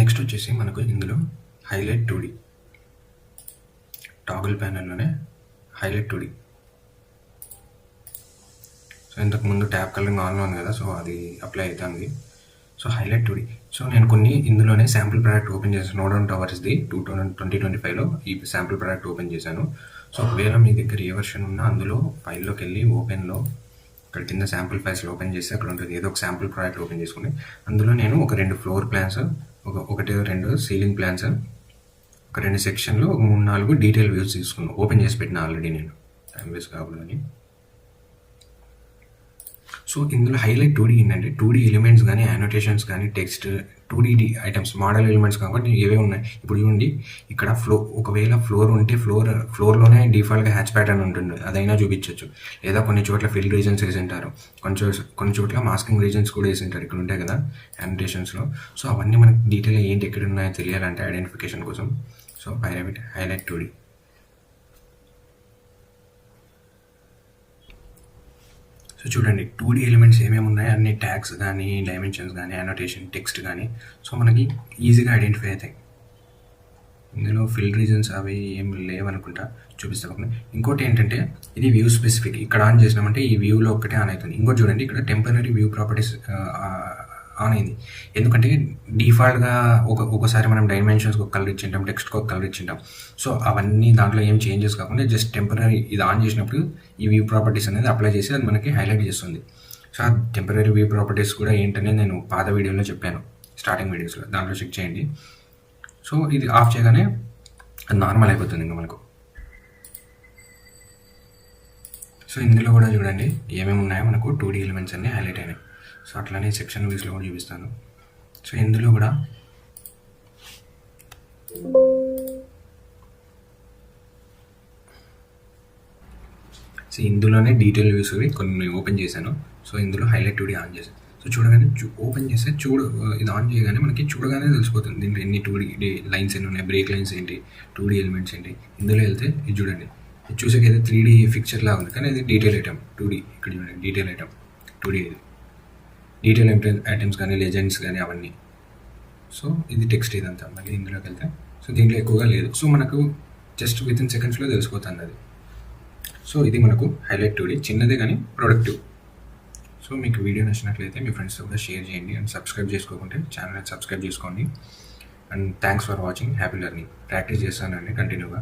Next వచ్చేసి మనకు ఇందులో హైలైట్ 2D టాగుల్ ప్యానెల్లోనే హైలైట్ 2D. సో ఇంతకుముందు ట్యాప్ కలరింగ్ ఆన్లో ఉంది కదా, సో అది అప్లై అవుతుంది. So highlight 2D. సో నేను కొన్ని ఇందులోనే శాంపుల్ ప్రోడక్ట్ ఓపెన్ చేశాను. నోడౌన్ టవర్స్ది 2025లో ఈ శాంపుల్ ప్రోడక్ట్ ఓపెన్ చేశాను. సో ఒకవేళ మీ దగ్గర ఏ వర్షన్ ఉన్నా అందులో ఫైల్లోకి వెళ్ళి ఓపెన్లో ఇక్కడ కింద శాంపుల్ ఫైల్స్లో ఓపెన్ చేస్తే అక్కడ ఉంటుంది. ఏదో ఒక శాంపుల్ ప్రోడక్ట్ ఓపెన్ చేసుకుని అందులో నేను ఒక 2 ఫ్లోర్ ప్లాన్స్, ఒకటి 2 సీలింగ్ ప్లాన్స్, ఒక 2 సెక్షన్లు, ఒక 3-4 డీటెయిల్ వ్యూస్ తీసుకున్నాను. ఓపెన్ చేసి పెట్టిన ఆల్రెడీ నేను, టైం వేస్ట్ కాకూడదని. సో ఇందులో హైలైట్ 2D ఏంటంటే 2D ఎలిమెంట్స్ కానీ, యానోటేషన్స్ కానీ, text 2D items, model elements కాబట్టి ఏవే ఉన్నాయి. ఇప్పుడు చూడండి, ఇక్కడ ఒకవేళ ఫ్లోర్ ఉంటే ఫ్లోర్లోనే డిఫాల్ట్గా హ్యాచ్ ప్యాటర్న్ ఉంటుంది, అదైనా చూపించవచ్చు. లేదా కొన్ని చోట్ల ఫిల్ రీజన్స్ వేసి ఉంటారు, కొన్ని చోట్ల మాస్కింగ్ రీజన్స్ కూడా వేసి ఉంటారు. ఇక్కడ ఉంటాయి కదా యానోటేషన్స్లో. సో అవన్నీ మనకి డీటెయిల్గా ఏంటి ఎక్కడ ఉన్నాయో తెలియాలంటే ఐడెంటిఫికేషన్ కోసం. So పైరాబిట్ highlight 2D. సో చూడండి 2D ఎలిమెంట్స్ ఏమేమి ఉన్నాయి, అన్ని ట్యాగ్స్ కానీ, డైమెన్షన్స్ కానీ, యానోటేషన్, టెక్స్ట్ కానీ, సో మనకి ఈజీగా ఐడెంటిఫై అవుతాయి. ఇందులో ఫిల్ రీజన్స్ అవి ఏం లేవనుకుంటా, చూపిస్తాను. ఇంకోటి ఏంటంటే ఇది వ్యూ స్పెసిఫిక్. ఇక్కడ ఆన్ చేసినామంటే ఈ వ్యూలో ఒక్కటే ఆన్ అవుతుంది. ఇంకోటి చూడండి, ఇక్కడ టెంపరరీ వ్యూ ప్రాపర్టీస్ ఆన్ అయింది. ఎందుకంటే డిఫాల్ట్గా ఒకసారి మనం డైమెన్షన్స్కి ఒక కలర్ ఇచ్చింటాం, టెక్స్ట్కి ఒక కలర్ ఇచ్చింటాం. సో అవన్నీ దాంట్లో ఏం చేంజెస్ కాకుండా జస్ట్ టెంపరరీ ఇది ఆన్ చేసినప్పుడు ఈ వ్యూ ప్రాపర్టీస్ అనేది అప్లై చేసి అది మనకి హైలైట్ చేస్తుంది. సో ఆ టెంపరరీ వ్యూ ప్రాపర్టీస్ కూడా ఏంటనేది నేను పాత వీడియోలో చెప్పాను, స్టార్టింగ్ వీడియోస్లో, దాంట్లో చెక్ చేయండి. సో ఇది ఆఫ్ చేయగానే అది నార్మల్ అయిపోతుంది ఇంకా మనకు. సో ఇందులో కూడా చూడండి ఏమేమి ఉన్నాయో మనకు 2D ఎలిమెంట్స్ అన్నీ హైలైట్ అయినాయి. సో అట్లానే సెక్షన్ వ్యూస్లో కూడా చూపిస్తాను. సో ఇందులో కూడా ఇందులోనే డీటెయిల్ వ్యూస్ కొన్ని ఓపెన్ చేశాను. సో ఇందులో హైలైట్ 2D ఆన్ చేశాను. సో చూడగానే ఓపెన్ చేస్తే ఇది ఆన్ చేయగానే మనకి చూడగానే తెలిసిపోతుంది దీంట్లో ఎన్ని 2D లైన్స్ ఎన్ని ఉన్నాయి, బ్రేక్ లైన్స్ ఏంటి, 2D ఎలిమెంట్స్ ఏంటి. ఇందులో వెళ్తే ఇది చూడండి, ఇది చూసేకైతే 3D పిక్చర్ లాగా ఉంది, కానీ ఇది డీటెయిల్ ఐటమ్ 2D. ఇక్కడ చూడండి డీటెయిల్ ఐటమ్ 2D, ఇది డీటెయిల్ ఐటమ్స్ కానీ, లెజెండ్స్ కానీ అవన్నీ. సో ఇది టెక్స్ట్ ఇదంతా. మళ్ళీ ఇందులోకి వెళ్తే సో దీంట్లో ఎక్కువగా లేదు. సో మనకు జస్ట్ వితిన్ సెకండ్స్లో తెలిసిపోతుంది అది. సో ఇది మనకు హైలైట్ 2D, చిన్నదే కానీ ప్రొడక్టివ్. సో మీకు వీడియో నచ్చినట్లయితే మీ ఫ్రెండ్స్తో కూడా షేర్ చేయండి. అండ్ సబ్స్క్రైబ్ చేసుకోకుంటే ఛానల్ సబ్స్క్రైబ్ చేసుకోండి. And thanks for watching. Happy learning. Practice చేస్తానండి కంటిన్యూగా.